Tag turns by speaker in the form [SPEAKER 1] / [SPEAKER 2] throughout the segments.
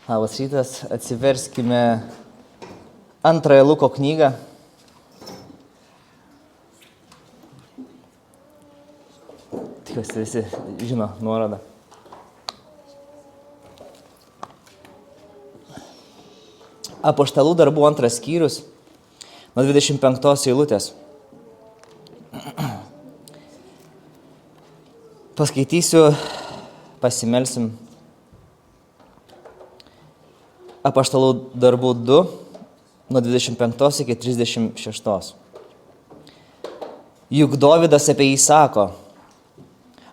[SPEAKER 1] Labas rytas, atsiverskime antrąją Luko knygą. Tikiuosi visi žino nuorodą. Apaštalų darbų antras skyrius, nuo 25 eilutės. Paskaitysiu, pasimelsim. Apaštalų darbų 2, nuo 25 iki 36. Juk Dovydas apie jį sako: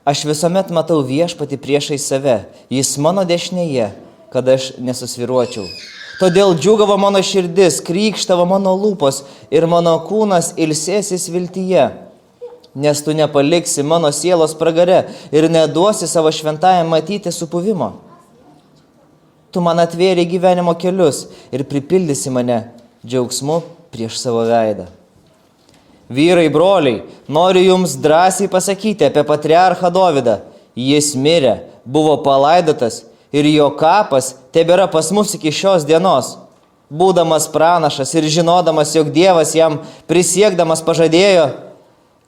[SPEAKER 1] aš visuomet matau viešpatį priešais save, jis mano dešinėje, kad aš nesusviruočiau. Todėl džiūgavo mano širdis, krykštavo mano lūpos ir mano kūnas ilsėsis viltyje, nes tu nepaliksi mano sielos pragare ir neduosi savo šventajam matyti supuvimo. Tu man atvėrei gyvenimo kelius ir pripildysi mane džiaugsmu prieš savo veidą. Vyrai, broliai, noriu jums drąsiai pasakyti apie patriarchą Dovydą. Jis mirė, buvo palaidotas ir jo kapas tebėra pas mus iki šios dienos. Būdamas pranašas ir žinodamas, jog Dievas jam prisiekdamas pažadėjo,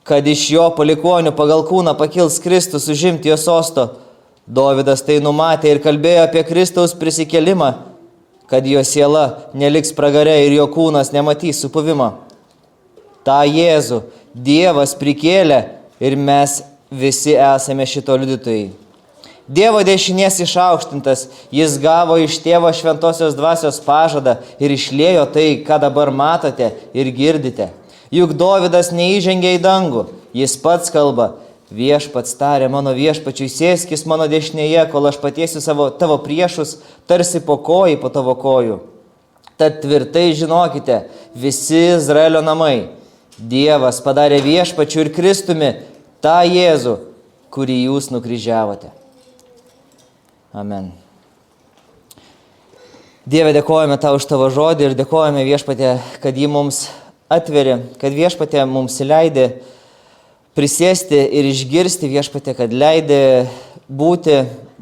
[SPEAKER 1] kad iš jo palikonių pagal kūną pakils Kristus užimti jo sosto, Dovydas tai numatė ir kalbėjo apie Kristaus prisikelimą, kad jo siela neliks pragare ir jo kūnas nematys supuvimo. Ta Jėzų Dievas prikėlė ir mes visi esame šito liudytojai. Dievo dešinės išaukštintas, jis gavo iš Tėvo šventosios dvasios pažadą ir išliejo tai, ką dabar matote ir girdite. Juk Dovydas neįžengė į dangų, jis pats kalba: viešpats tarė mano viešpačiui, sėskis mano dešinėje, kol aš patiesiu tavo priešus, tarsi po kojai po tavo kojų. Tad tvirtai žinokite, visi Izraelio namai, Dievas padarė viešpačiu ir Kristumi tą Jėzų, kurį jūs nukryžiavote. Amen. Dieve, dėkojame tau už tavo žodį ir dėkojame viešpatė, kad jį mums atveri, kad viešpatė mums leidė prisėsti ir išgirsti, viešpatė, kad leidė būti,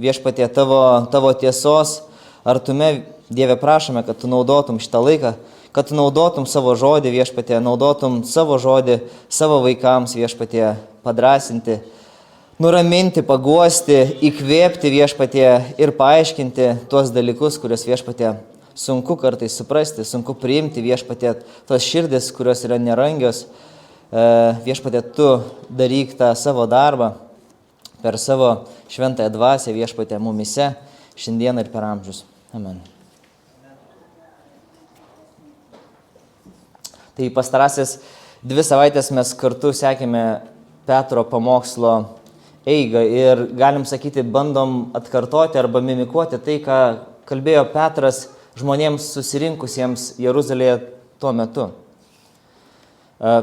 [SPEAKER 1] viešpatė, tavo tiesos artume. Dieve, prašome, kad tu naudotum šitą laiką, kad tu naudotum savo žodį, viešpatė, naudotum savo žodį savo vaikams, viešpatė, padrasinti, nuraminti, paguosti, įkvėpti, viešpatė, ir paaiškinti tuos dalykus, kuriuos, viešpatė, sunku kartais suprasti, sunku priimti, viešpatė, tos širdis, kurios yra nerangios. Viešpatė, tu daryk tą savo darbą per savo šventąją dvasią, viešpatė, mumise, šiandien ir per amžius. Amen. Tai pastarasis 2 savaitės mes kartu sekėme Petro pamokslo eigą ir galim sakyti, bandom atkartoti arba mimikuoti tai, ką kalbėjo Petras žmonėms susirinkusiems Jeruzalėje tuo metu.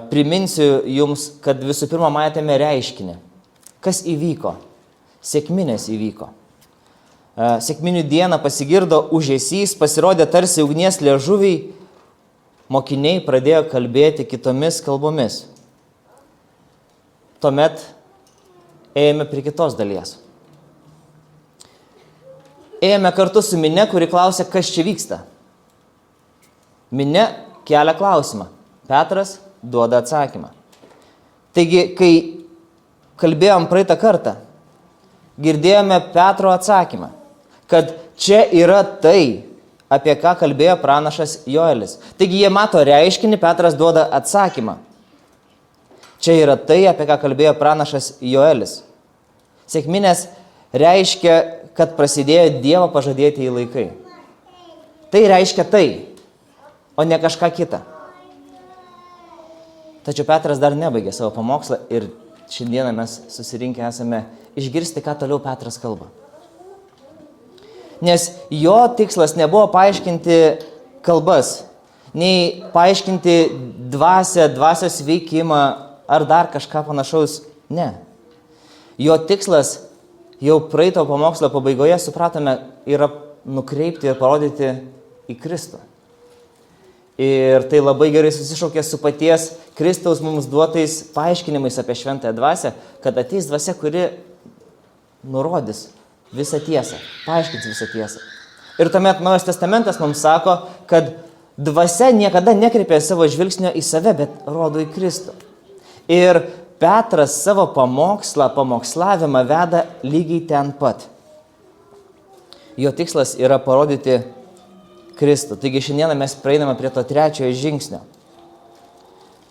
[SPEAKER 1] Priminsiu jums, kad visų pirma matėme reiškinį. Kas įvyko? Sekminės įvyko. Sekminių dieną pasigirdo ūžesys, pasirodė tarsi ugnies liežuviai, mokiniai pradėjo kalbėti kitomis kalbomis. Tuomet ėjome prie kitos dalies. Ėjome kartu su minia, kuri klausė, kas čia vyksta. Minia kelia klausimą. Petras duoda atsakymą. Taigi, kai kalbėjom praeitą kartą, girdėjome Petro atsakymą, kad čia yra tai, apie ką kalbėjo pranašas Joelis. Taigi, jie mato reiškinį, Petras duoda atsakymą. Čia yra tai, apie ką kalbėjo pranašas Joelis. Sekminės reiškia, kad prasidėjo Dievo pažadėtieji laikai. Tai reiškia tai, o ne kažką kitą. Tačiau Petras dar nebaigė savo pamokslą ir šiandieną mes susirinkę esame išgirsti, ką toliau Petras kalba. Nes jo tikslas nebuvo paaiškinti kalbas, nei paaiškinti dvasios veikimą ar dar kažką panašaus. Ne. Jo tikslas jau praeito pamokslo pabaigoje, supratome, yra nukreipti ir parodyti į Kristų. Ir tai labai gerai susišaukė su paties Kristaus mums duotais paaiškinimais apie šventąją dvasią, kad ateis dvasia, kuri nurodys visą tiesą, paaiškins visą tiesą. Ir tuomet Naujas testamentas mums sako, kad dvasia niekada nekreipia savo žvilgsnio į save, bet rodo į Kristų. Ir Petras savo pamokslavimą veda lygiai ten pat. Jo tikslas yra parodyti Kristų. Taigi šiandieną mes prieiname prie to trečiojo žingsnio.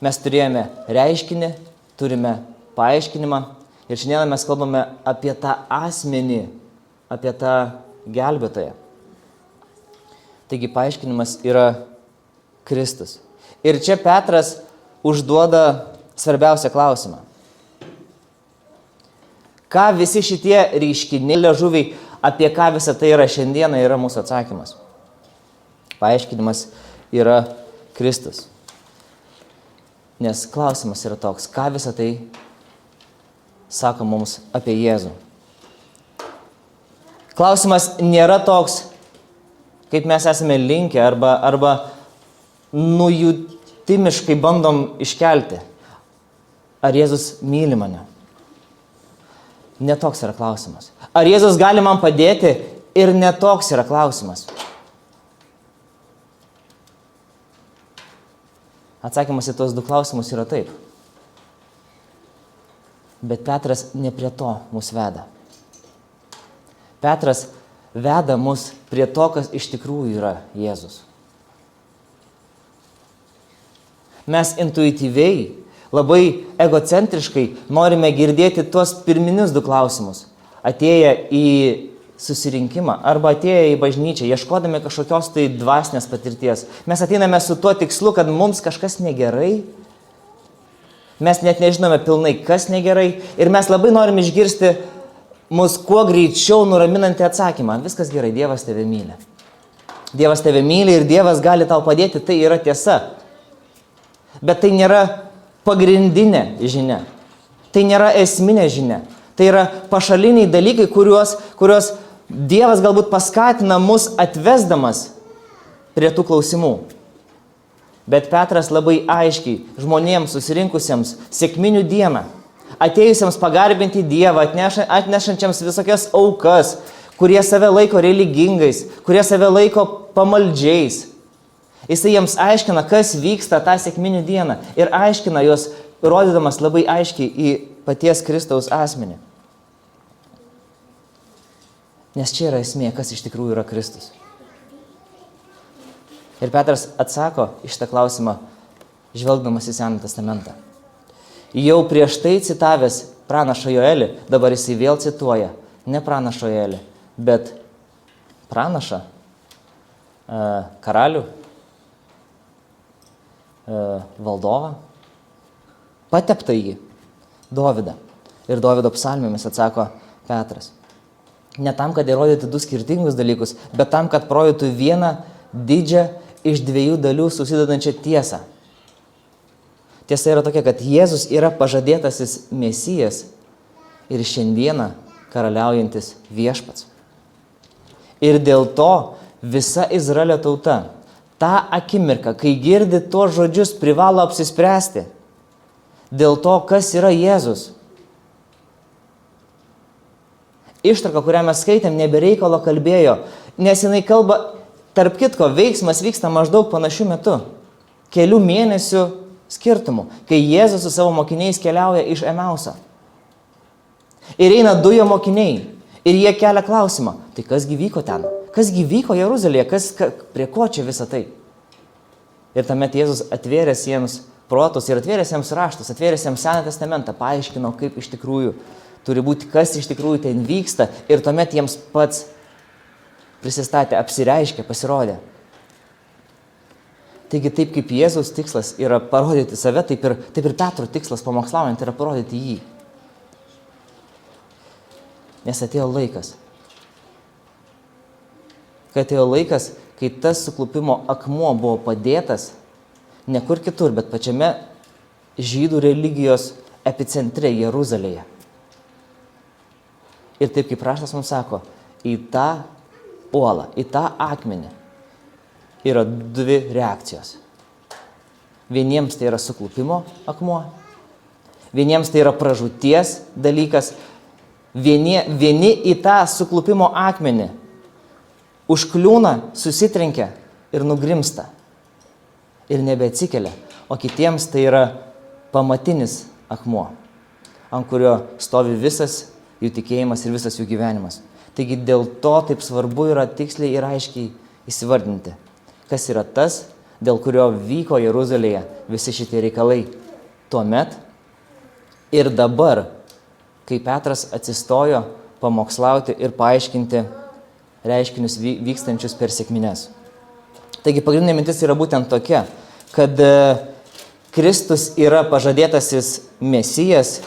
[SPEAKER 1] Mes turėjome reiškinį, turime paaiškinimą ir šiandieną mes kalbame apie tą asmenį, apie tą gelbėtoją. Taigi paaiškinimas yra Kristus. Ir čia Petras užduoda svarbiausią klausimą. Ką visi šitie reiškiniai, liežuviai, apie ką visą tai yra šiandieną, yra mūsų atsakymas. Paaiškinimas yra Kristus. Nes klausimas yra toks, ką visą tai sako mums apie Jėzų. Klausimas nėra toks, kaip mes esame linkę arba nujutimiškai bandom iškelti. Ar Jėzus myli mane? Netoks yra klausimas. Ar Jėzus gali man padėti? Ir netoks yra klausimas. Atsakymas į tos du klausimus yra taip. Bet Petras ne prie to mus veda. Petras veda mus prie to, kas iš tikrųjų yra Jėzus. Mes intuityviai, labai egocentriškai norime girdėti tuos pirminius du klausimus. Atėję į susirinkimą arba atėję į bažnyčią, ieškodami kažkokios tai dvasinės patirties. Mes ateiname su tuo tikslu, kad mums kažkas negerai. Mes net nežinome pilnai, kas negerai. Ir mes labai norim išgirsti mus kuo greičiau nuraminantį atsakymą. Viskas gerai, Dievas tave myli. Dievas tave myli ir Dievas gali tau padėti, tai yra tiesa. Bet tai nėra pagrindinė žinia. Tai nėra esminė žinia. Tai yra pašaliniai dalykai, kuriuos Dievas galbūt paskatina mus atvesdamas prie tų klausimų. Bet Petras labai aiškiai žmonėms susirinkusiems sekminių dieną, atėjusiems pagarbinti Dievą, atnešančiams visokias aukas, kurie save laiko religingais, kurie save laiko pamaldžiais. Jisai jiems aiškina, kas vyksta tą sekminių dieną ir aiškina juos, rodydamas labai aiškiai į paties Kristaus asmenį. Nes čia yra esmė, kas iš tikrųjų yra Kristus. Ir Petras atsako iš tą klausimą, žvelgdamas į Seną testamentą. Jau prieš tai citavęs pranašą Joelį, dabar jisai vėl cituoja, ne pranašą Joelį, bet pranašą, karalių, valdovą, pateptą jį, Dovydą. Ir Dovydo psalmėmis atsako Petras. Ne tam, kad įrodytų du skirtingus dalykus, bet tam, kad parodytų vieną didžią iš dviejų dalių susidedančią tiesą. Tiesa yra tokia, kad Jėzus yra pažadėtasis Mesijas ir šiandieną karaliaujantis viešpats. Ir dėl to visa Izraelio tauta tą akimirką, kai girdi tuos žodžius, privalo apsispręsti dėl to, kas yra Jėzus. Ištrauka, kurią mes skaitėm, nebereikalo kalbėjo, nes jinai kalba, tarp kitko, veiksmas vyksta maždaug panašiu metu, kelių mėnesių skirtumų, kai Jėzus su savo mokiniais keliauja iš Emauso. Ir eina du jo mokiniai ir jie kelia klausimą, tai kasgi vyko ten? Kasgi vyko Jeruzalėje, prie ko čia visa tai? Ir tuomet Jėzus atvėręs jiems protus ir atvėręs jiems raštus, atvėręs jiems Seną testamentą, paaiškino, kaip iš tikrųjų turi būti, kas iš tikrųjų ten vyksta, ir tuomet jiems pats prisistatė, apsireiškė, pasirodė. Taigi taip kaip Jėzaus tikslas yra parodyti save, taip ir Petro tikslas pamokslaujant yra parodyti jį. Nes atėjo laikas. Kai atėjo laikas, kai tas suklupimo akmuo buvo padėtas ne kur kitur, bet pačiame žydų religijos epicentre Jeruzalėje. Ir taip kaip raštas mums sako, į tą uolą, į tą akmenį yra dvi reakcijos. Vieniems tai yra suklupimo akmuo, vieniems tai yra pražūties dalykas, vieni į tą suklupimo akmenį užkliūna, susitrenkia ir nugrimsta. Ir nebeatsikelia. O kitiems tai yra pamatinis akmuo, ant kurio stovi visas jų tikėjimas ir visas jų gyvenimas. Taigi dėl to taip svarbu yra tiksliai ir aiškiai įsivardinti, kas yra tas, dėl kurio vyko Jeruzalėje visi šitie reikalai tuomet ir dabar, kai Petras atsistojo pamokslauti ir paaiškinti reiškinius vykstančius per sekmines. Taigi pagrindinė mintis yra būtent tokia, kad Kristus yra pažadėtasis Mesijas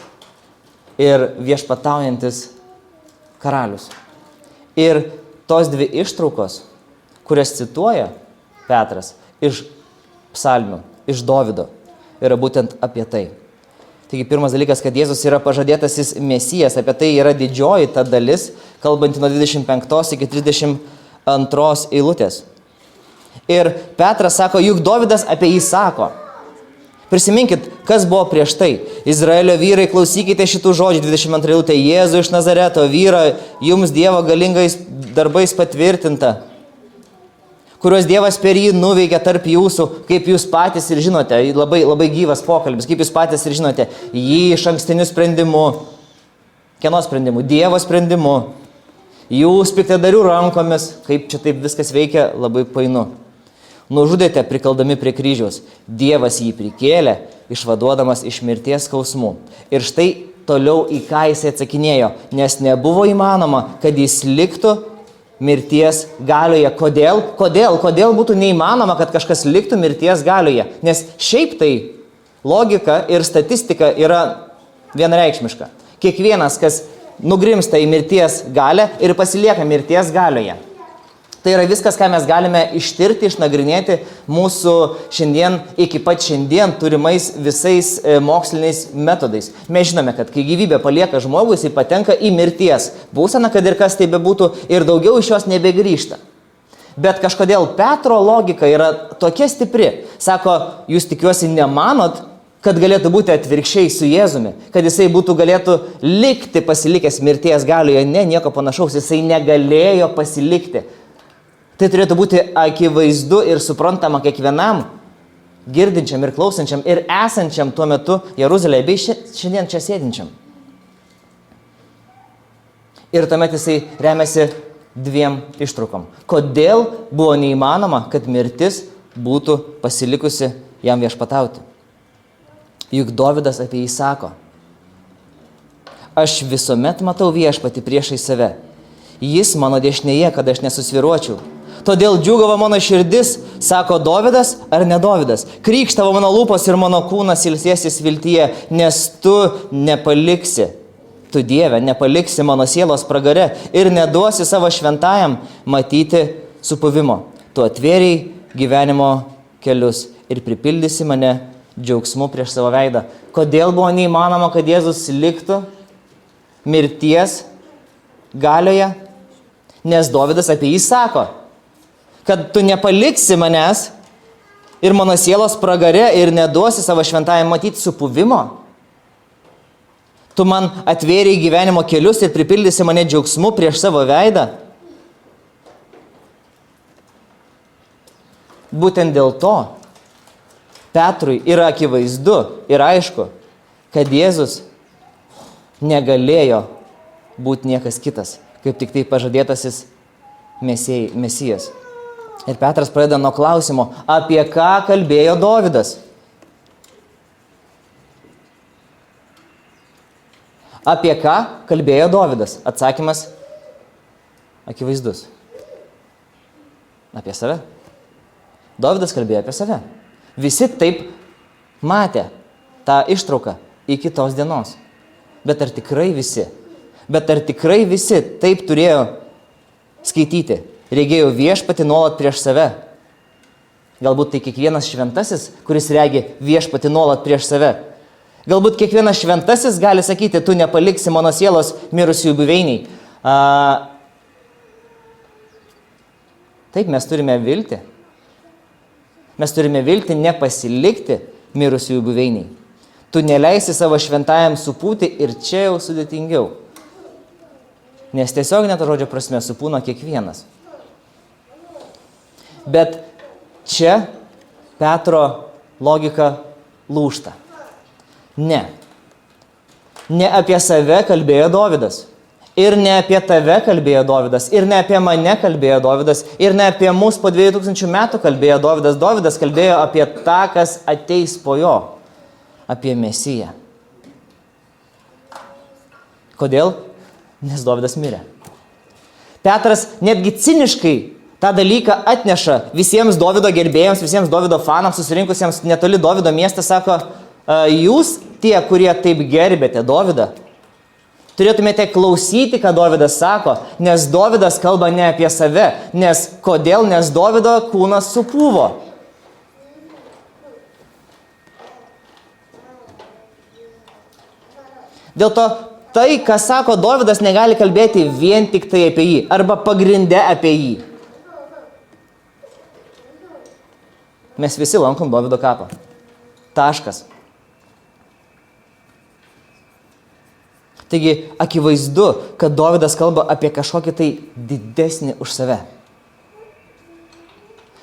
[SPEAKER 1] ir viešpataujantis karalius. Ir tos dvi ištraukos, kurias cituoja Petras iš psalmių, iš Dovydo, yra būtent apie tai. Taigi pirmas dalykas, kad Jėzus yra pažadėtasis Mesijas, apie tai yra didžioji ta dalis, kalbanti nuo 25 iki 32 eilutės. Ir Petras sako, juk Dovydas apie jį sako. Prisiminkit, kas buvo prieš tai. Izraelio vyrai, klausykite šitų žodžių, 22 eilutė, Jėzų iš Nazareto, vyra, jums Dievo galingais darbais patvirtinta, kuriuos Dievas per jį nuveikė tarp jūsų, kaip jūs patys ir žinote, labai gyvas pokalbis, kaip jūs patys ir žinote, jį iš ankstiniu sprendimu, kieno sprendimu, Dievo sprendimu, jūs piktadarių rankomis, kaip čia taip viskas veikia, labai painu. Nužudėte prikaldami prie kryžiaus, Dievas jį prikėlė, išvaduodamas iš mirties skausmų. Ir štai toliau į ką jis atsakinėjo, nes nebuvo įmanoma, kad jis liktų mirties galioje. Kodėl būtų neįmanoma, kad kažkas liktų mirties galioje? Nes šiaip tai logika ir statistika yra vienareikšmiška. Kiekvienas, kas nugrimsta į mirties galią ir pasilieka mirties galioje. Tai yra viskas, ką mes galime ištirti, išnagrinėti mūsų šiandien, iki pat šiandien turimais visais moksliniais metodais. Mes žinome, kad kai gyvybė palieka žmogų, jis patenka į mirties būseną, kad ir kas tai bebūtų, ir daugiau iš jos nebegrįžta. Bet kažkodėl Petro logika yra tokia stipri. Sako, jūs tikiuosi nemanot, kad galėtų būti atvirkščiai su Jėzumi, kad jisai galėtų likti pasilikęs mirties galioje. Ne, nieko panašaus, jisai negalėjo pasilikti. Tai turėtų būti akivaizdu ir suprantama kiekvienam girdinčiam ir klausančiam ir esančiam tuo metu Jeruzalėje bei šiandien čia sėdinčiam. Ir tuomet jisai remiasi dviem ištraukom. Kodėl buvo neįmanoma, kad mirtis būtų pasilikusi jam viešpatauti? Juk Dovydas apie jį sako, aš visuomet matau viešpatį priešai save. Jis mano dešinėje, kad aš nesusviruočiau. Todėl džiūgavo mano širdis, sako Dovydas ar ne Dovydas. Krykštavo mano lūpos ir mano kūnas ilsėsis viltyje, nes tu nepaliksi, tu Dieve, nepaliksi mano sielos pragare ir neduosi savo šventajam matyti supuvimo. Tu atvėrei gyvenimo kelius ir pripildysi mane džiaugsmu prieš savo veidą. Kodėl buvo neįmanoma, kad Jėzus liktų mirties galioje? Nes Dovydas apie jį sako, kad tu nepaliksi manęs ir mano sielos pragare ir neduosi savo šventajam matyti supuvimo. Tu man atvėrei gyvenimo kelius ir pripildysi mane džiaugsmu prieš savo veidą. Būtent dėl to Petrui yra akivaizdu ir aišku, kad Jėzus negalėjo būti niekas kitas, kaip tik tai pažadėtasis Mesijas. Ir Petras pradeda nuo klausimo, apie ką kalbėjo Dovydas. Apie ką kalbėjo Dovydas? Atsakymas akivaizdus. Apie save. Dovydas kalbėjo apie save. Visi taip matė tą ištrauką iki tos dienos. Bet ar tikrai visi taip turėjo skaityti? Regėjo viešpatį nuolat prieš save. Galbūt tai kiekvienas šventasis, kuris regi viešpatį nuolat prieš save. Galbūt kiekvienas šventasis gali sakyti, tu nepaliksi mano sielos mirusiųjų buveiniai. Taip, mes turime viltį. Mes turime viltį nepasilikti mirusiųjų buveiniai. Tu neleisi savo šventajam supūti ir čia jau sudėtingiau. Nes tiesiog net žodžio prasme supūna kiekvienas. Bet čia Petro logika lūžta. Ne. Ne apie save kalbėjo Dovydas. Ir ne apie tave kalbėjo Dovydas. Ir ne apie mane kalbėjo Dovydas. Ir ne apie mus po 2000 metų kalbėjo Dovydas. Dovydas kalbėjo apie tą, kas ateis po jo. Apie Mesiją. Kodėl? Nes Dovydas mirė. Petras netgi ciniškai tą dalyką atneša visiems Dovydo gerbėjams, visiems Dovydo fanams, susirinkusiems netoli Dovydo miestą, sako, jūs tie, kurie taip gerbėte Dovydą, turėtumėte klausyti, ką Dovydas sako, nes Dovydas kalba ne apie save. Nes kodėl? Nes Dovydo kūnas supūvo. Dėl to tai, ką sako Dovydas, negali kalbėti vien tik tai apie jį, arba pagrinde apie jį. Mes visi lankom Dovydo kapą. Taškas. Taigi, akivaizdu, kad Dovydas kalba apie kažkokį tai didesnį už save.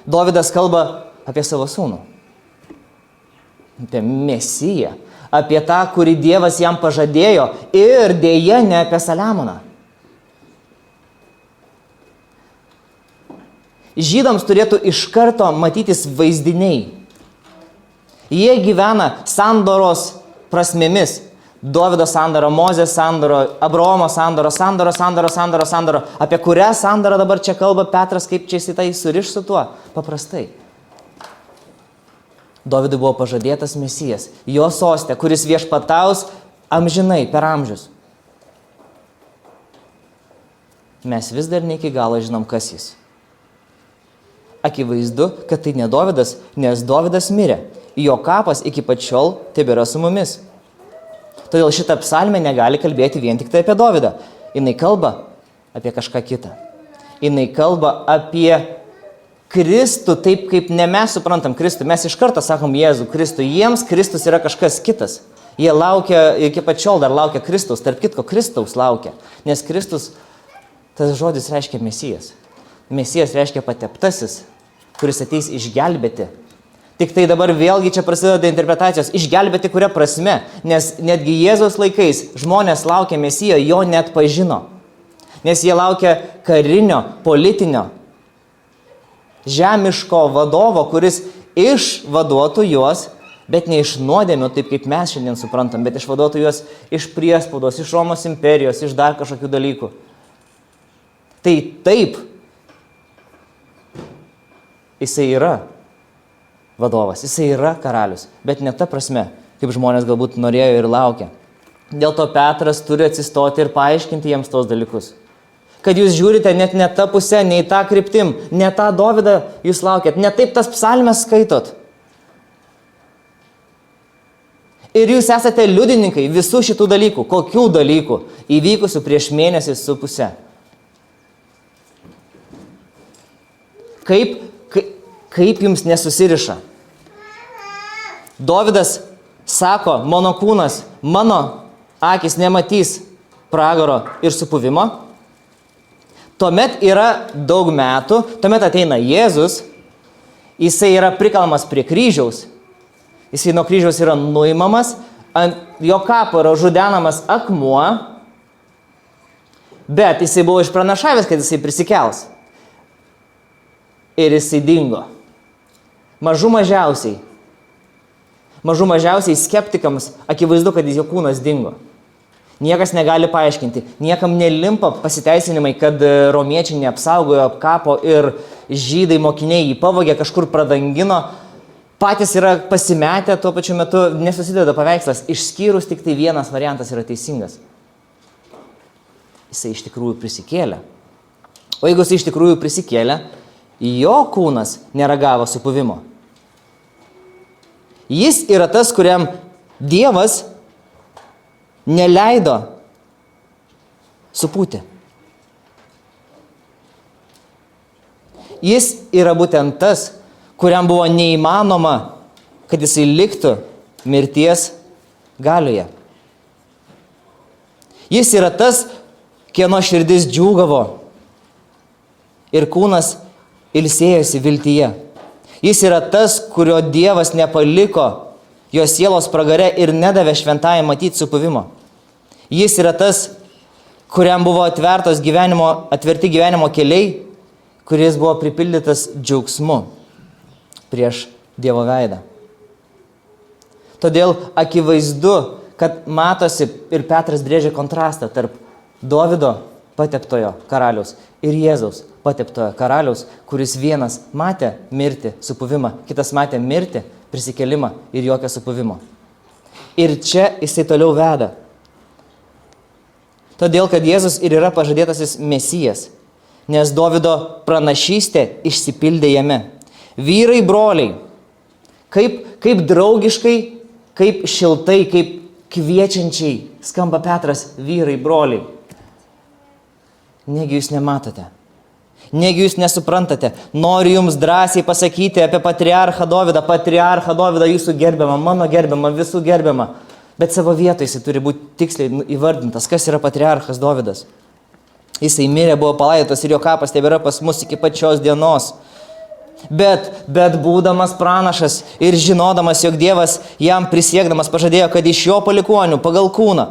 [SPEAKER 1] Dovydas kalba apie savo sūnų. Apie Mesiją. Apie tą, kurį Dievas jam pažadėjo ir dėja ne apie Saliamoną. Žydams turėtų iš karto matytis vaizdiniai. Jie gyvena sandoros prasmėmis. Dovydo sandoro, Mozės sandoro, Abraomo sandoro. Apie kurią sandorą dabar čia kalba Petras, kaip čia jis tai suriš su tuo? Paprastai. Dovydui buvo pažadėtas Mesijas, jo sostė, kuris viešpataus amžinai per amžius. Mes vis dar ne iki galo žinom, kas jis. Akivaizdu, kad tai ne Dovydas, nes Dovydas mirė. Jo kapas iki pat šiol tebėra su mumis. Todėl šitą psalmę negali kalbėti vien tik tai apie Dovydą. Jinai kalba apie kažką kitą. Jinai kalba apie Kristų taip, kaip ne mes suprantam Kristų. Mes iš karto sakom Jėzų Kristų. Jiems Kristus yra kažkas kitas. Jie laukia, iki pat šiol dar laukia Kristaus. Tarp kitko, Kristaus laukia. Nes Kristus, tas žodis reiškia Mesijas. Mesijas reiškia pateptasis, kuris ateis išgelbėti. Tik tai dabar vėlgi čia prasideda interpretacijos. Išgelbėti kuria prasme? Nes netgi Jėzaus laikais žmonės laukia Mesijo, jo net pažino. Nes jie laukia karinio, politinio, žemiško vadovo, kuris išvaduotų juos, bet ne iš nuodėmių, taip kaip mes šiandien suprantam, bet išvaduotų juos iš priespaudos, iš Romos imperijos, iš dar kažkokių dalykų. Tai taip, jisai yra vadovas, jisai yra karalius, bet ne ta prasme, kaip žmonės galbūt norėjo ir laukia. Dėl to Petras turi atsistoti ir paaiškinti jiems tos dalykus. Kad jūs žiūrite net ne tą pusę, ne į tą kryptim, ne tą Dovydą jūs laukiat, ne taip tas psalmes skaitot. Ir jūs esate liudininkai visų šitų dalykų. Kokių dalykų? Įvykusių prieš mėnesį su pusę. Kaip jums nesusiriša? Dovydas sako, mano kūnas, mano akis nematys pragaro ir supuvimo. Tuomet yra daug metų, tuomet ateina Jėzus, jisai yra prikalamas prie kryžiaus, jisai nuo kryžiaus yra nuimamas, ant jo kapo yra žudenamas akmuo, bet jisai buvo išpranašavęs, kad jisai prisikels. Ir jisai dingo. Mažų mažiausiai skeptikams akivaizdu, kad jo kūnas dingo. Niekas negali paaiškinti, niekam nelimpa pasiteisinimai, kad romiečiai neapsaugojo kapo ir žydai mokiniai jį pavogė, kažkur pradangino. Patys yra pasimetę, tuo pačiu metu nesusideda paveikslas, išskyrus tik tai vienas variantas yra teisingas. Jisai iš tikrųjų prisikėlė. O jeigu jisai iš tikrųjų prisikėlė, jo kūnas neragavo supuvimo. Jis yra tas, kuriam Dievas neleido supūti. Jis yra būtent tas, kuriam buvo neįmanoma, kad jisai liktų mirties galioje. Jis yra tas, kieno širdis džiūgavo ir kūnas ilsėjosi viltyje. Jis yra tas, kurio Dievas nepaliko jo sielos pragare ir nedavė šventajai matyti supuvimo. Jis yra tas, kuriam buvo atverti gyvenimo keliai, kuris buvo pripildytas džiaugsmu prieš Dievo veidą. Todėl akivaizdu, kad matosi ir Petras brėžia kontrastą tarp Dovydo pateptojo karaliaus ir Jėzaus pateptojo karaliaus, kuris vienas matė mirtį, supuvimą, kitas matė mirtį, prisikelimą ir jokio supuvimo. Ir čia jisai toliau veda. Todėl, kad Jėzus ir yra pažadėtasis Mesijas, nes Dovydo pranašystė išsipildė jame. Vyrai, broliai, kaip draugiškai, kaip šiltai, kaip kviečiančiai skamba Petras, vyrai, broliai. Negi jūs nematote, negi jūs nesuprantate. Noriu jums drąsiai pasakyti apie patriarchą Dovydą, jūsų gerbiamą, mano gerbiamą, visų gerbiamą. Bet savo vietoje jisai turi būti tiksliai įvardintas, kas yra patriarchas Dovydas. Jisai mirė, buvo palaidotas ir jo kapas tebėra pas mus iki pačios dienos. Bet būdamas pranašas ir žinodamas, jog Dievas jam prisiekdamas pažadėjo, kad iš jo palikuonių pagal kūną,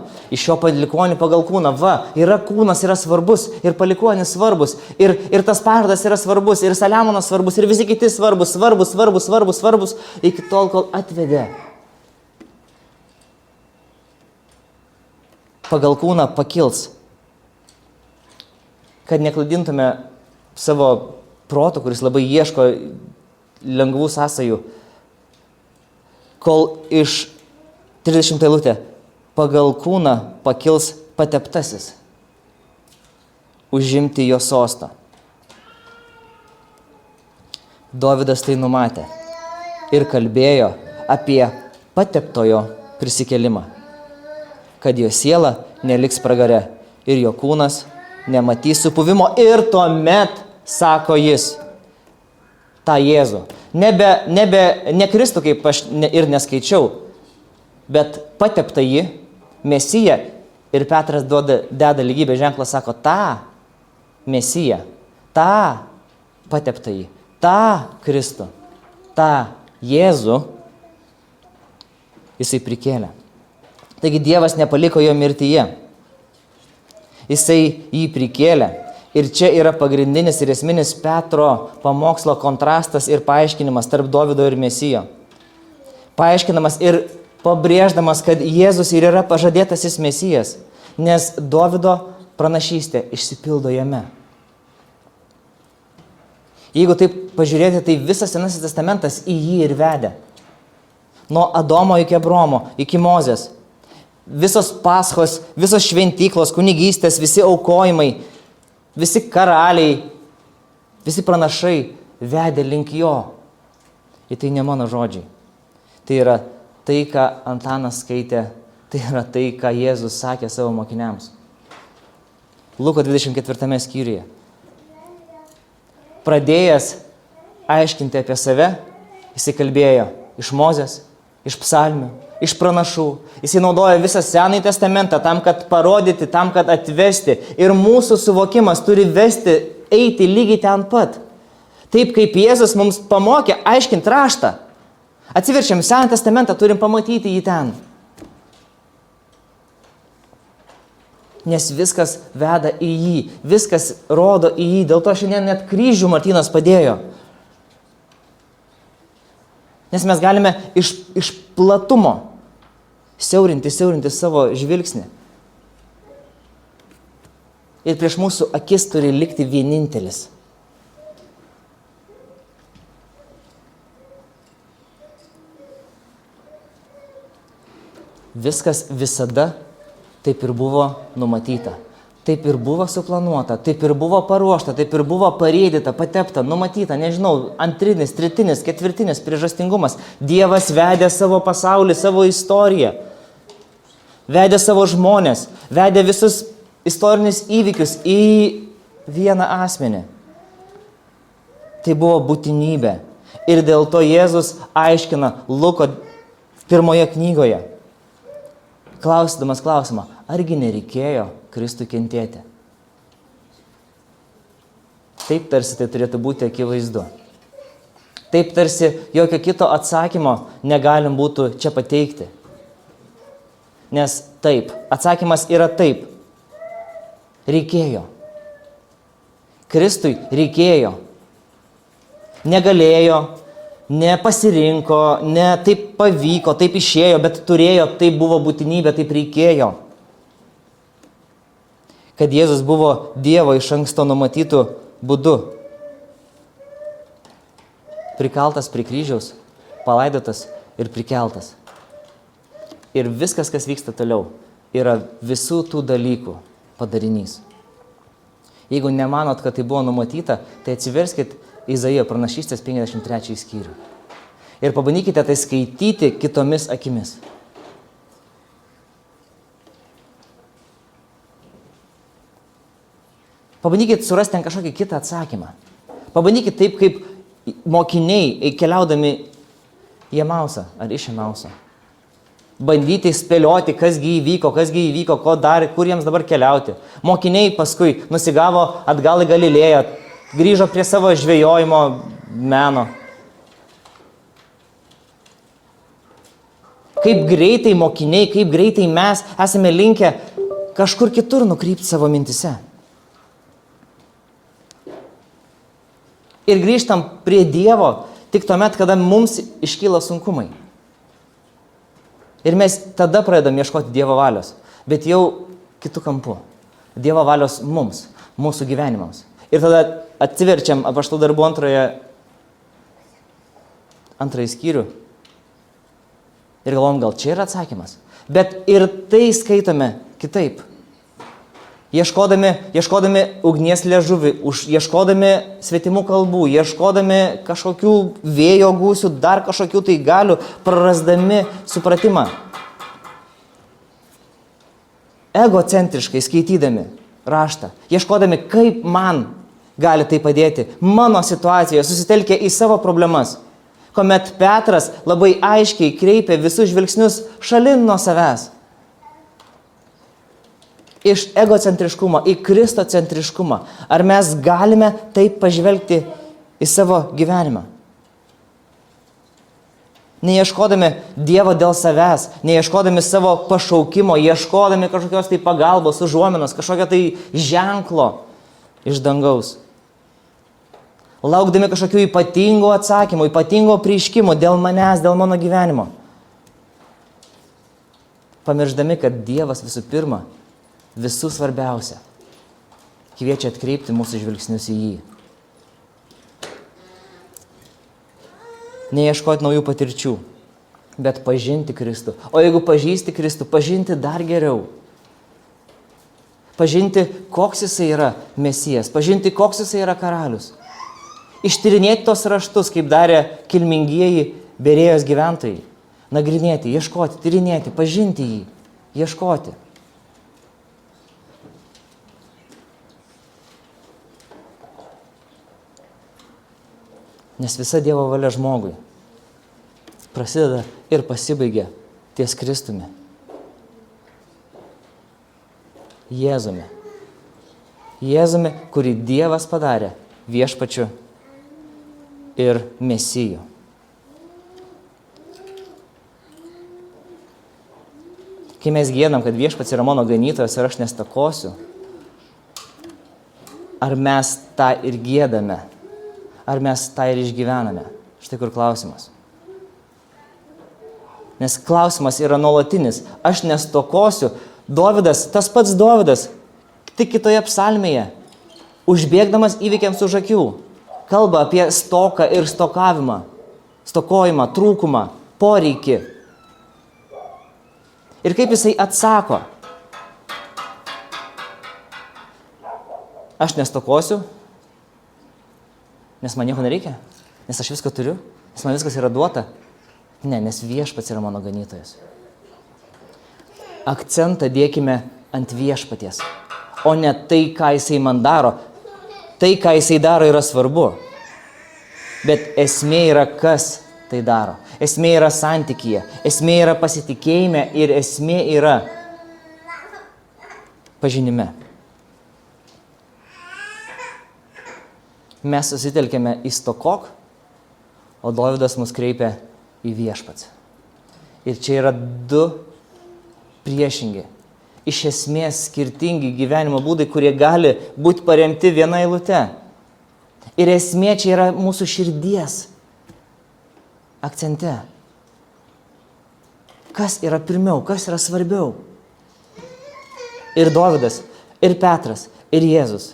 [SPEAKER 1] yra kūnas, yra svarbus, ir palikuonis svarbus, ir tas pažadas yra svarbus, ir Saliamonas svarbus, ir visi kiti svarbus, iki tol, kol atvedė. Pagal kūną pakils, kad neklaidintume savo proto, kuris labai ieško lengvų sąsajų, kol iš 30 eilutė pagal kūną pakils pateptasis, užimti jo sostą. Dovydas tai numatė ir kalbėjo apie pateptojo prisikelimą, kad jo siela neliks pragare ir jo kūnas nematys supuvimo ir tuomet, sako jis, tą Jėzų. Ne Kristų, kaip aš ir neskaičiau, bet pateptą jį, Mesiją, ir Petras deda lygybę ženklą, sako, tą Mesiją, tą pateptą jį, tą Kristų, tą Jėzų, jisai prikėlė. Taigi Dievas nepaliko jo mirtyje, jisai jį prikėlė. Ir čia yra pagrindinis ir esminis Petro pamokslo kontrastas ir paaiškinimas tarp Dovydo ir Mesijo. Paaiškinamas ir pabrėždamas, kad Jėzus ir yra pažadėtasis Mesijas, nes Dovydo pranašystė išsipildo jame. Jeigu taip pažiūrėti, tai visas Senasis testamentas į jį ir vedė. Nuo Adomo iki Abromo, iki Mozės. Visos paschos, visos šventyklos, kunigystės, visi aukojimai, visi karaliai, visi pranašai vedė link jo. Ir tai ne mano žodžiai. Tai yra tai, ką Antanas skaitė, tai yra tai, ką Jėzus sakė savo mokiniams. Luko 24 skyriuje. Pradėjęs aiškinti apie save, jisai kalbėjo iš Mozės, iš psalmių, iš pranašų. Jisai naudoja visą Senąjį testamentą tam, kad parodyti, tam, kad atvesti. Ir mūsų suvokimas turi vesti, eiti lygiai ten pat. Taip kaip Jėzus mums pamokė aiškinti raštą. Atsiverčiam Senąjį testamentą, turim pamatyti jį ten. Nes viskas veda į jį, viskas rodo į jį. Dėl to šiandien net kryžių Martynas padėjo. Nes mes galime iš platumo siaurinti savo žvilgsnį. Ir prieš mūsų akis turi likti vienintelis. Viskas visada taip ir buvo numatyta. Taip ir buvo suplanuota, taip ir buvo paruošta, taip ir buvo parėdyta, patepta, numatyta, nežinau, antrinis, tretinis, ketvirtinis priežastingumas. Dievas vedė savo pasaulį, savo istoriją, vedė savo žmonės, vedė visus istorinius įvykius į vieną asmenį. Tai buvo būtinybė. Ir dėl to Jėzus aiškina Luko 1 knygoje, klausydamas klausimą, argi nereikėjo Kristui kentėti? Taip tarsi tai turėtų būti akivaizdu. Taip tarsi jokio kito atsakymo negalim būtų čia pateikti. Nes taip, atsakymas yra taip. Reikėjo. Kristui reikėjo. Negalėjo, nepasirinko, ne taip pavyko, taip išėjo, bet turėjo, taip buvo būtinybė, taip reikėjo. Kad Jėzus buvo Dievo iš anksto numatytų būdu. Prikaltas prie kryžiaus, palaidotas ir prikeltas. Ir viskas, kas vyksta toliau, yra visų tų dalykų padarinys. Jeigu nemanot, kad tai buvo numatyta, tai atsiverskit Izaijo pranašystės 53 skyrių. Ir pabandykite tai skaityti kitomis akimis. Pabandykit surasti ten kažkokį kitą atsakymą. Pabandykit taip, kaip mokiniai keliaudami į Emausą ar iš Emauso. Bandyti spėlioti, kasgi įvyko, ko dar, kur jiems dabar keliauti. Mokiniai paskui nusigavo atgal į Galilėją, grįžo prie savo žvejojimo meno. Kaip greitai mokiniai, kaip greitai mes esame linkę kažkur kitur nukrypti savo mintise. Ir grįžtam prie Dievo tik tuomet, kada mums iškyla sunkumai. Ir mes tada pradedam ieškoti Dievo valios, bet jau kitų kampų. Dievo valios mums, mūsų gyvenimams. Ir tada atsiverčiam Apaštalų darbų antrąjį skyrių ir galvom, gal čia yra atsakymas. Bet ir tai skaitome kitaip. Ieškodami ugnies liežuvį, ieškodami svetimų kalbų, ieškodami kažkokių vėjo gūsių, dar kažkokių tai galių, prarasdami supratimą. Egocentriškai skaitydami raštą, ieškodami, kaip man gali tai padėti mano situacijoje, susitelkę į savo problemas. Kuomet Petras labai aiškiai kreipia visus žvilgsnius šalin nuo savęs. Iš egocentriškumo į kristocentriškumą. Ar mes galime taip pažvelgti į savo gyvenimą? Neieškodami Dievo dėl savęs, neieškodami savo pašaukimo, ieškodami kažkokios tai pagalbos, užuominos, kažkokio tai ženklo iš dangaus. Laukdami kažkokių ypatingų atsakymų, ypatingo apreiškimo dėl manęs, dėl mano gyvenimo. Pamiršdami, kad Dievas visų pirma, visų svarbiausia, kviečia atkreipti mūsų žvilgsnius į jį. Neieškoti naujų patirčių, bet pažinti Kristų. O jeigu pažįsti Kristų, pažinti dar geriau. Pažinti, koks jisai yra Mesijas, pažinti, koks jisai yra karalius. Ištyrinėti tos raštus, kaip darė kilmingieji Berėjos gyventojai. Nagrinėti, ieškoti, tyrinėti, pažinti jį, ieškoti. Nes visa Dievo valia žmogui prasideda ir pasibaigia ties Kristumi. Jėzumi. Jėzumi, kurį Dievas padarė viešpačiu ir Mesiju. Kai mes giedam, kad viešpats yra mano ganytojas ir aš nestakosiu, ar mes tą ir giedame? Ar mes tą ir išgyvename? Štai kur klausimas. Nes klausimas yra nuolatinis. Aš nestokosiu. Dovydas, tas pats Dovydas, tik kitoje psalmėje, užbėgdamas įvykiams už akių, kalba apie stoką ir stokavimą, stokojimą, trūkumą, poreikį. Ir kaip jisai atsako? Aš nestokosiu, nes man nieko nereikia, nes aš viską turiu, nes man viskas yra duota. Ne, nes viešpats yra mano ganytojas. Akcentą dėkime ant viešpaties, o ne tai, ką jisai man daro. Tai, ką jisai daro, yra svarbu. Bet esmė yra, kas tai daro. Esmė yra santykyje, esmė yra pasitikėjime ir esmė yra pažinime. mes susitelkėme į stokok, o Dovydas mus kreipia į viešpats. Ir čia yra du priešingi, iš esmės skirtingi gyvenimo būdai, kurie gali būti paremti viena eilute. Ir esmė čia yra mūsų širdies akcente. Kas yra pirmiau, kas yra svarbiau? Ir Dovydas, ir Petras, ir Jėzus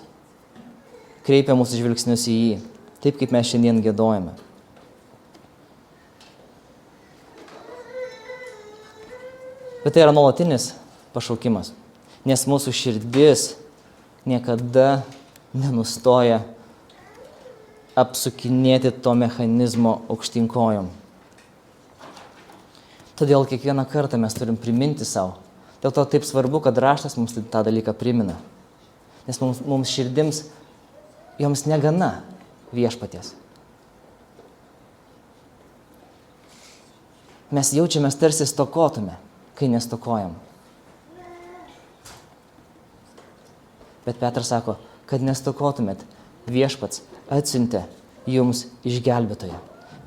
[SPEAKER 1] kreipia mūsų žvilgsnius į jį, taip kaip mes šiandien giedojame. Bet tai yra nuolatinis pašaukimas, nes mūsų širdis niekada nenustoja apsukinėti to mechanizmo aukštinkojom. Todėl kiekvieną kartą mes turim priminti savo. Dėl to taip svarbu, kad raštas mums tą dalyką primina. Nes mums širdims, joms negana viešpaties. Mes jaučiamės tarsi stokotume, kai nestokojam. Bet Petras sako, kad nestokotumėt, viešpats atsiuntė jums išgelbėtoją.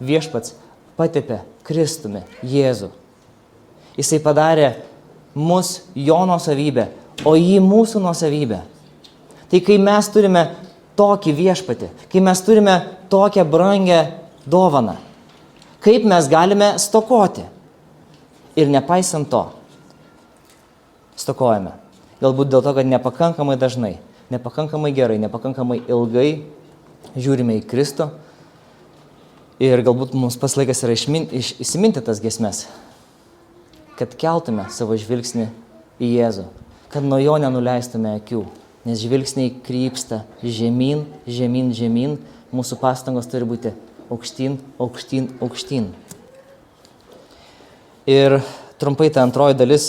[SPEAKER 1] Viešpats patepė Kristumi, Jėzų. Jisai padarė mus jo nuosavybę, o jį mūsų nuosavybę. Tai kai mes turime tokį viešpatį, kai mes turime tokią brangę dovaną, kaip mes galime stokoti? Ir nepaisant to, stokojame. Galbūt dėl to, kad nepakankamai dažnai, nepakankamai gerai, nepakankamai ilgai žiūrime į Kristų. Ir galbūt mums pas laikas yra įsiminti tas giesmes, kad keltume savo žvilgsnį į Jėzų, kad nuo jo nenuleistume akių, nes žvilgsniai krypsta žemyn, žemyn, žemyn, mūsų pastangos turi būti aukštyn, aukštyn, aukštyn. Ir trumpai ta antroji dalis,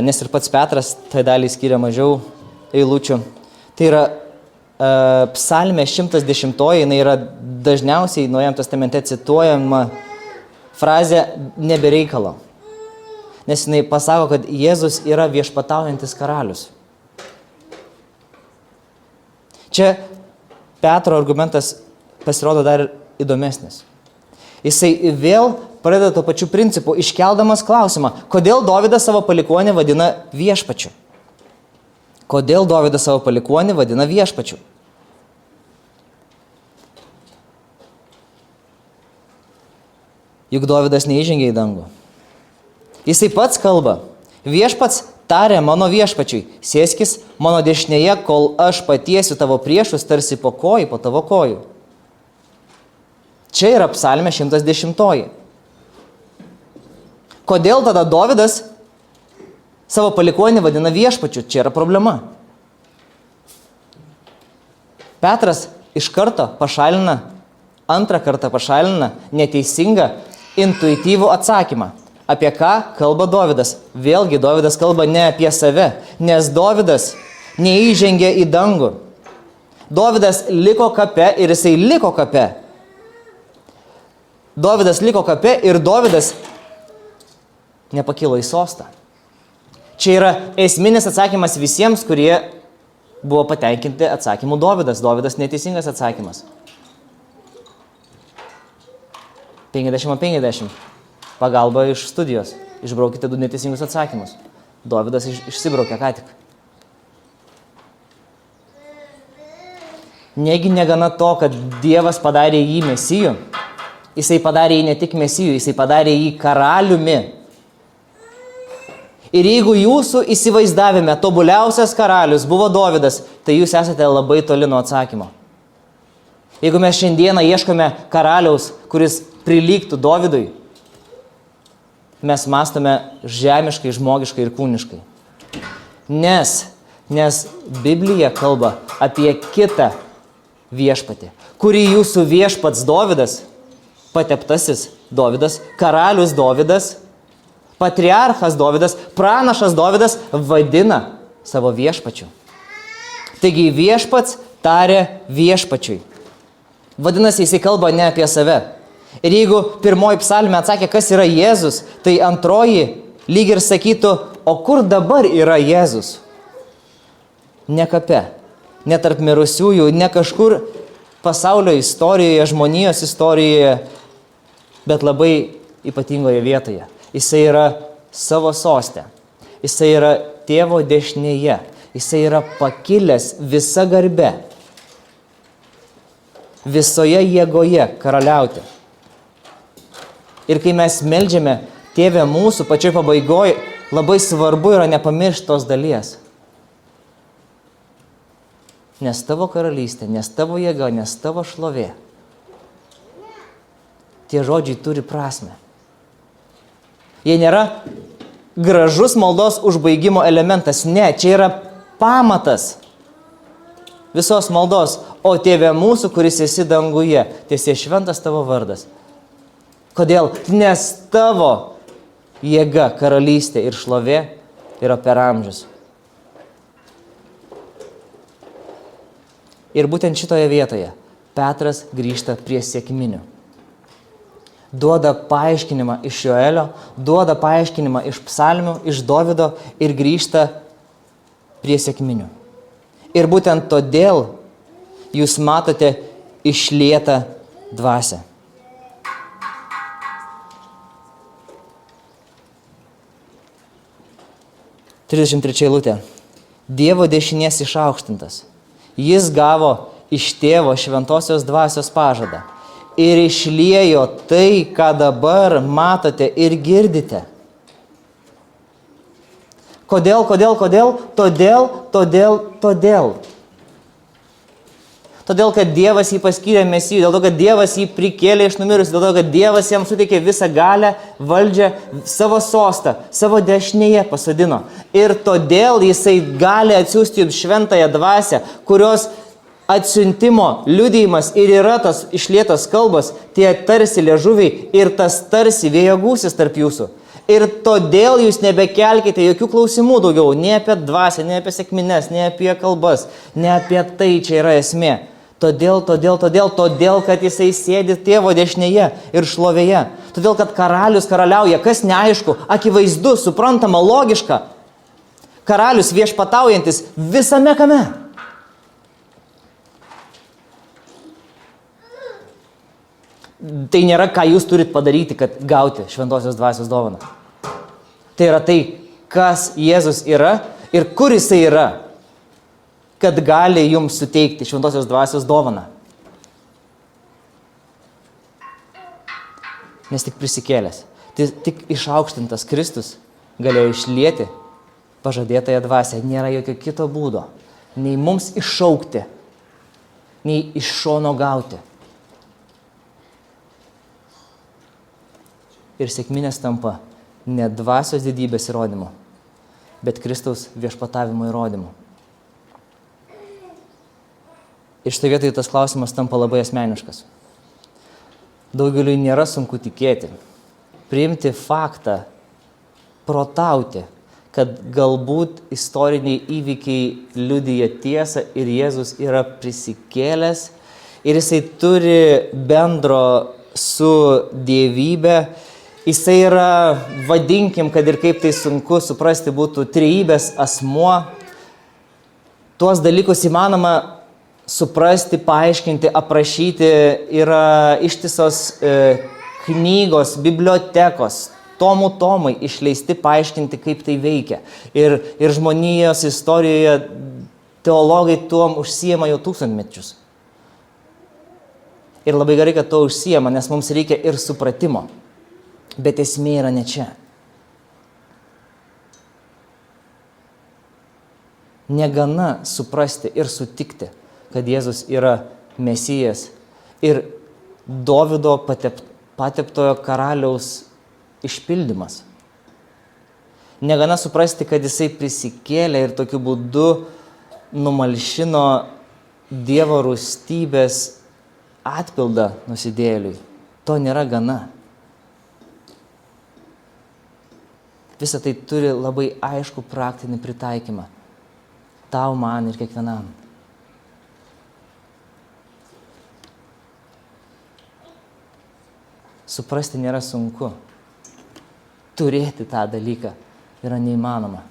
[SPEAKER 1] nes ir pats Petras tai dalį skiria mažiau eilučių. Tai yra psalmė 110, jinai yra dažniausiai Naujajame testamente cituojama frazė nebereikalo. Nes jinai pasako, kad Jėzus yra viešpataujantis karalius. Čia Petro argumentas pasirodo dar įdomesnis. Jisai vėl pradeda to pačiu principu, iškeldamas klausimą, kodėl Dovydas savo palikuonį vadina viešpačiu. Kodėl Dovydas savo palikuonį vadina viešpačiu? Juk Dovydas neįžengė į dangų. Jisai pats kalba, viešpats tarė mano viešpačiui, sėskis mano dešinėje, kol aš patiesiu tavo priešus tarsi po kojų, po tavo kojų. Čia yra psalmė 110. Kodėl tada Dovydas savo palikuonį vadina viešpačiu? Čia yra problema. Petras iš karto pašalina, antrą kartą pašalina neteisingą, intuityvų atsakymą. Apie ką kalba Dovydas? Vėlgi Dovydas kalba ne apie save, nes Dovydas neįžengė į dangų. Dovydas liko kape ir jisai liko kape. Dovydas liko kape ir Dovydas nepakilo į sostą. Čia yra esminis atsakymas visiems, kurie buvo patenkinti atsakymu Dovydas. Dovydas neteisingas atsakymas. 50-50. Pagalba iš studijos. Išbraukite 2 neteisingus atsakymus. Dovydas išsibraukė ką tik. Negi negana to, kad Dievas padarė jį mesiju, jisai padarė jį ne tik mesiju, jisai padarė jį karaliumi. Ir jeigu jūsų įsivaizdavime tobuliausias karalius buvo Dovydas, tai jūs esate labai toli nuo atsakymo. Jeigu mes šiandieną ieškome karaliaus, kuris prilygtų Dovydui, mes mąstome žemiškai, žmogiškai ir kūniškai. Nes Biblija kalba apie kitą viešpatį, kurį jūsų viešpats Dovydas, pateptasis Dovydas, karalius Dovydas, patriarchas Dovydas, pranašas Dovydas vadina savo viešpačiu. Taigi viešpats tarė viešpačiui. Vadinasi, jisai kalba ne apie save. Ir jeigu pirmoji psalmė atsakė, kas yra Jėzus, tai antroji lyg ir sakytų, o kur dabar yra Jėzus? Ne kape. ne tarp mirusiųjų, ne kažkur pasaulio istorijoje, žmonijos istorijoje, bet labai ypatingoje vietoje. Jisai yra savo soste. Jisai yra tėvo dešinėje. Jisai yra pakilęs visa garbe, visoje jėgoje karaliauti. Ir kai mes meldžiame Tėve mūsų, pačioj pabaigoje, labai svarbu yra nepamiršti tos dalies. Nes tavo karalystė, nes tavo jėga, nes tavo šlovė. Tie žodžiai turi prasmę. Jie nėra gražus maldos užbaigimo elementas. Ne, čia yra pamatas visos maldos. O Tėve mūsų, kuris esi danguje, tiesie šventas tavo vardas. Kodėl? Nes tavo jėga, karalystė ir šlovė yra per amžius. Ir būtent šitoje vietoje Petras grįžta prie sekminių. Duoda paaiškinimą iš Joelio, duoda paaiškinimą iš psalmių, iš Dovydo ir grįžta prie sekminių. Ir būtent todėl jūs matote išlietą dvasią. 33 eilutė. Dievo dešinės išaukštintas. Jis gavo iš tėvo šventosios dvasios pažadą ir išliejo tai, ką dabar matote ir girdite. Kodėl? Todėl, kad Dievas jį paskyrė Mesiju, dėl to, kad Dievas jį prikėlė iš numirusių, dėl to, kad Dievas jam suteikė visą galią, valdžią, savo sostą, savo dešinėje pasodino. Ir todėl jisai gali atsiųsti jums šventąją dvasią, kurios atsiuntimo liudijimas ir yra tas išlietas kalbos, tie tarsi liežuviai ir tas tarsi vėjo gūsis tarp jūsų. Ir todėl jūs nebekelkite jokių klausimų daugiau, ne apie dvasią, ne apie sekmines, ne apie kalbas, ne apie tai čia yra esmė. Todėl, kad jisai sėdi tėvo dešinėje ir šlovėje. Todėl, kad karalius karaliauja, kas neaišku, akivaizdu, suprantama, logiška. Karalius viešpataujantis visame kame. Tai nėra, ką jūs turit padaryti, kad gauti šventosios dvasios dovaną. Tai yra tai, kas Jėzus yra ir kur jisai yra, kad gali jums suteikti šventosios dvasios dovaną. Nes tik prisikėlęs, tik išaukštintas Kristus galėjo išlieti pažadėtąją dvasią. Nėra jokio kito būdo, nei mums iššaukti, nei iš šono gauti. Ir sekminės tampa ne dvasios didybės įrodymu, bet Kristaus viešpatavimo įrodymu. Ir štai vietoj tas klausimas tampa labai asmeniškas. Daugeliui nėra sunku tikėti, priimti faktą, protauti, kad galbūt istoriniai įvykiai liudija tiesą ir Jėzus yra prisikėlęs ir jisai turi bendro su dievybė. Jisai yra, vadinkim, kad ir kaip tai sunku suprasti būtų, trejybės asmuo. Tuos dalykus įmanoma suprasti, paaiškinti, aprašyti, yra ištisos knygos, bibliotekos, tomai išleisti paaiškinti, kaip tai veikia. Ir žmonijos istorijoje teologai tuom užsiema jau tūkstantmečius. Ir labai gerai, kad to užsiema, nes mums reikia ir supratimo. Bet esmė yra ne čia. Negana suprasti ir sutikti, kad Jėzus yra Mesijas ir Dovydo pateptojo karaliaus išpildymas. Negana suprasti, kad jisai prisikėlė ir tokiu būdu numalšino Dievo rūstybės atpildą nusidėjėliui. To nėra gana. Visa tai turi labai aišku praktinį pritaikymą. Tau, man ir kiekvienam. Suprasti nėra sunku. Turėti tą dalyką yra neįmanoma.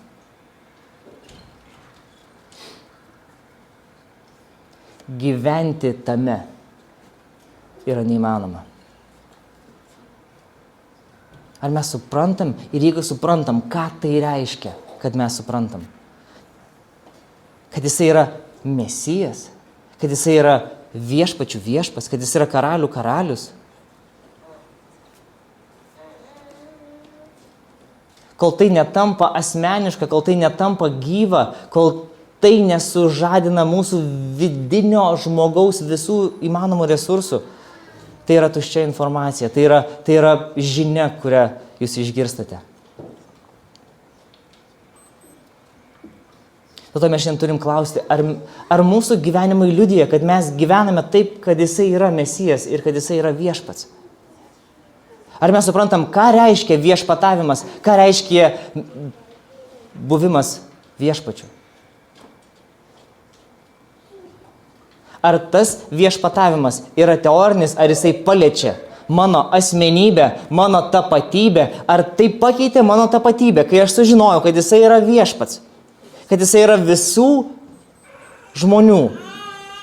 [SPEAKER 1] gyventi tame yra neįmanoma. Ar mes suprantam? Ir jeigu suprantam, ką tai reiškia, kad mes suprantam? Kad jisai yra Mesijas, kad jisai yra viešpačių viešpats, kad jis yra karalių karalius. Kol tai netampa asmeniška, kol tai netampa gyva, kol tai nesužadina mūsų vidinio žmogaus visų įmanomų resursų, tai yra tuščia informacija, tai yra žinia, kurią jūs išgirstate. Dėl to mes šiandien turim klausti, ar mūsų gyvenimai liudija, kad mes gyvename taip, kad jisai yra Mesijas ir kad jisai yra viešpats. Ar mes suprantam, ką reiškia viešpatavimas, ką reiškia buvimas viešpačiu. Ar tas viešpatavimas yra teorinis, ar jisai paliečia mano asmenybę, mano tapatybę, ar tai pakeitė mano tapatybę, kai aš sužinojau, kad jisai yra viešpats, kad jisai yra visų žmonių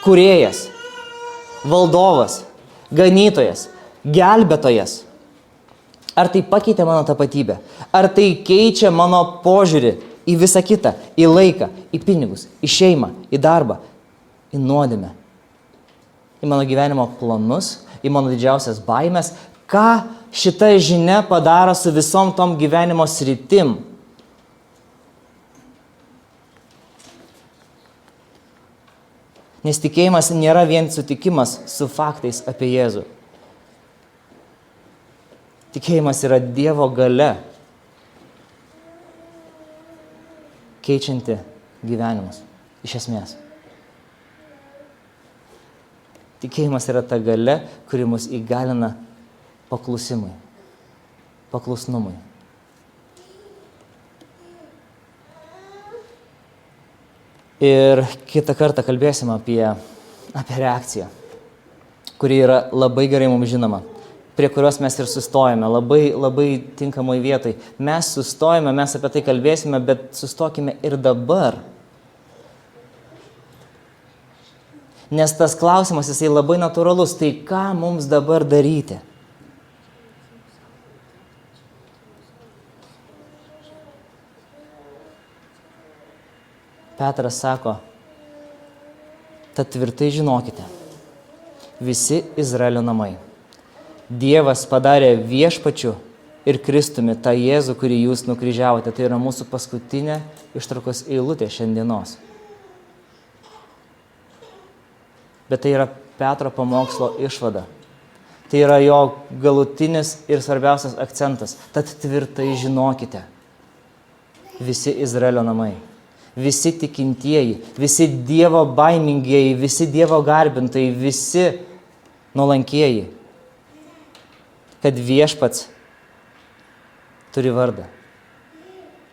[SPEAKER 1] kūrėjas, valdovas, ganytojas, gelbėtojas. Ar tai pakeitė mano tapatybę? Ar tai keičia mano požiūrį į visą kitą, į laiką, į pinigus, į šeimą, į darbą, į nuodėmę, į mano gyvenimo planus, į mano didžiausias baimės? Ką šita žinia padaro su visom tom gyvenimo sritim? Nes tikėjimas nėra vien sutikimas su faktais apie Jėzų. Tikėjimas yra Dievo galia, keičianti gyvenimus, iš esmės. Tikėjimas yra ta galia, kuri mus įgalina paklusnumui. Ir kitą kartą kalbėsim apie reakciją, kuri yra labai gerai mums žinoma, prie kurios mes ir sustojame, labai tinkamoj vietoj. Mes sustojame, mes apie tai kalbėsime, bet sustokime ir dabar. Nes tas klausimas, jisai labai natūralus, tai ką mums dabar daryti? Petras sako, tad tvirtai žinokite, visi Izraelio namai. Dievas padarė viešpačiu ir Kristumi tą Jėzų, kurį jūs nukryžiavote. Tai yra mūsų paskutinė ištraukos eilutė šiandienos. Bet tai yra Petro pamokslo išvada. Tai yra jo galutinis ir svarbiausias akcentas. Tad tvirtai žinokite, visi Izraelio namai, visi tikintieji, visi Dievo baimingieji, visi Dievo garbintojai, visi nuolankieji, kad viešpats turi vardą,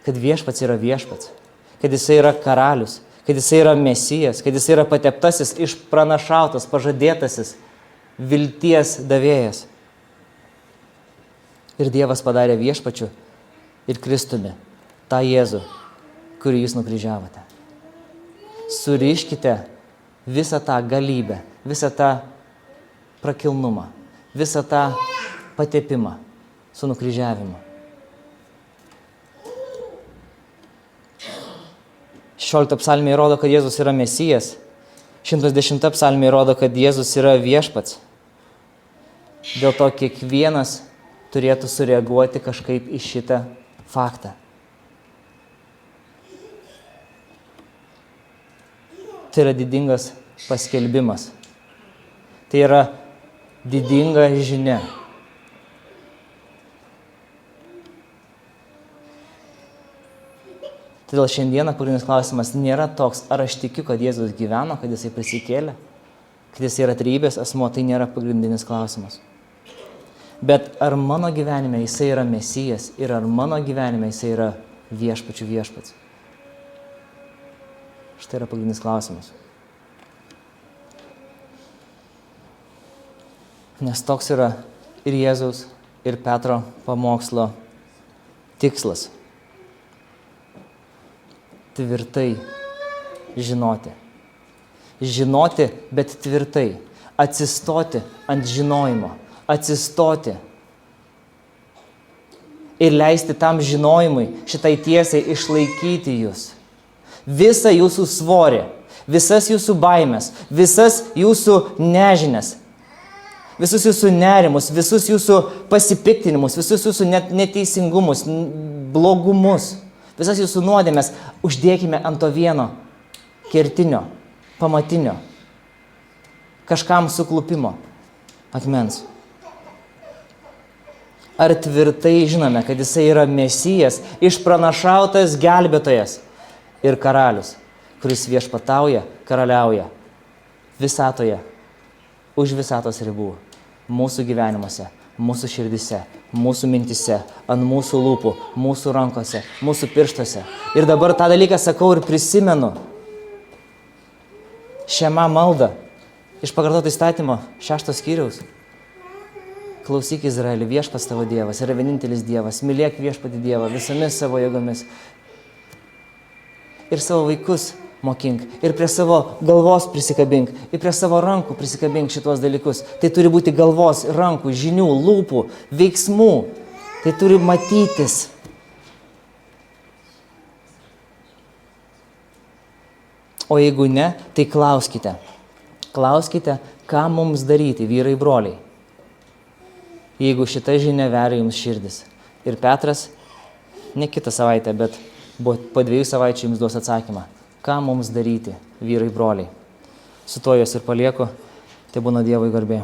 [SPEAKER 1] kad viešpats yra viešpats, kad jisai yra karalius, kad jisai yra Mesijas, kad jisai yra pateptasis, išpranašautas, pažadėtasis, vilties davėjas. Ir Dievas padarė viešpačiu ir Kristumi tą Jėzų, kurį jūs nukryžiavote. Suriškite visą tą galybę, visą tą prakilnumą, visą tą patepimą su nukryžiavimu. 16 psalmė rodo, kad Jėzus yra Mesijas. 110 psalmė rodo, kad Jėzus yra viešpats. Dėl to kiekvienas turėtų sureaguoti kažkaip į šitą faktą. Tai yra didingas paskelbimas. Tai yra didinga žinia. Todėl šiandieną pagrindinis klausimas nėra toks, ar aš tikiu, kad Jėzus gyveno, kad jisai prisikėlė, kad jisai yra trejybės asmuo, tai nėra pagrindinis klausimas. Bet ar mano gyvenime jisai yra Mesijas ir ar mano gyvenime jisai yra viešpačių viešpats? Štai yra pagrindinis klausimas. Nes toks yra ir Jėzaus, ir Petro pamokslo tikslas. Tvirtai žinoti. žinoti, bet tvirtai, atsistoti ant žinojimo, atsistoti ir leisti tam žinojimui, šitai tiesai išlaikyti jūs. Visą jūsų svorį, visas jūsų baimės, visas jūsų nežinias, visus jūsų nerimus, visus jūsų pasipiktinimus, visus jūsų neteisingumus, blogumus, visas jūsų nuodėmės uždėkime ant to vieno kertinio, pamatinio, kažkam suklupimo akmens. Ar tvirtai žinome, kad jisai yra Mesijas, išpranašautas gelbėtojas ir karalius, kuris viešpatauja, karaliauja visatoje, už visatos ribų, mūsų gyvenimuose, mūsų širdise, mūsų mintise, ant mūsų lūpų, mūsų rankose, mūsų pirštuose. Ir dabar tą dalyką sakau ir prisimenu. Šema malda iš pakartoto įstatymo 6 skyriaus. Klausyk Izraeli, viešpats tavo Dievas yra vienintelis Dievas, mylėk viešpatį Dievą visomis savo jėgomis. Ir savo vaikus mokink, ir prie savo galvos prisikabink, ir prie savo rankų prisikabink šitos dalykus. Tai turi būti galvos, rankų, žinių, lūpų, veiksmų. Tai turi matytis. O jeigu ne, tai klauskite. Klauskite, ką mums daryti, vyrai broliai. Jeigu šita žinia veria jums širdis. Ir Petras, ne kitą savaitę, bet po 2 savaičių jums duos atsakymą. Ką mums daryti, vyrai broliai. Su to jos ir palieku, tai būna Dievui garbė.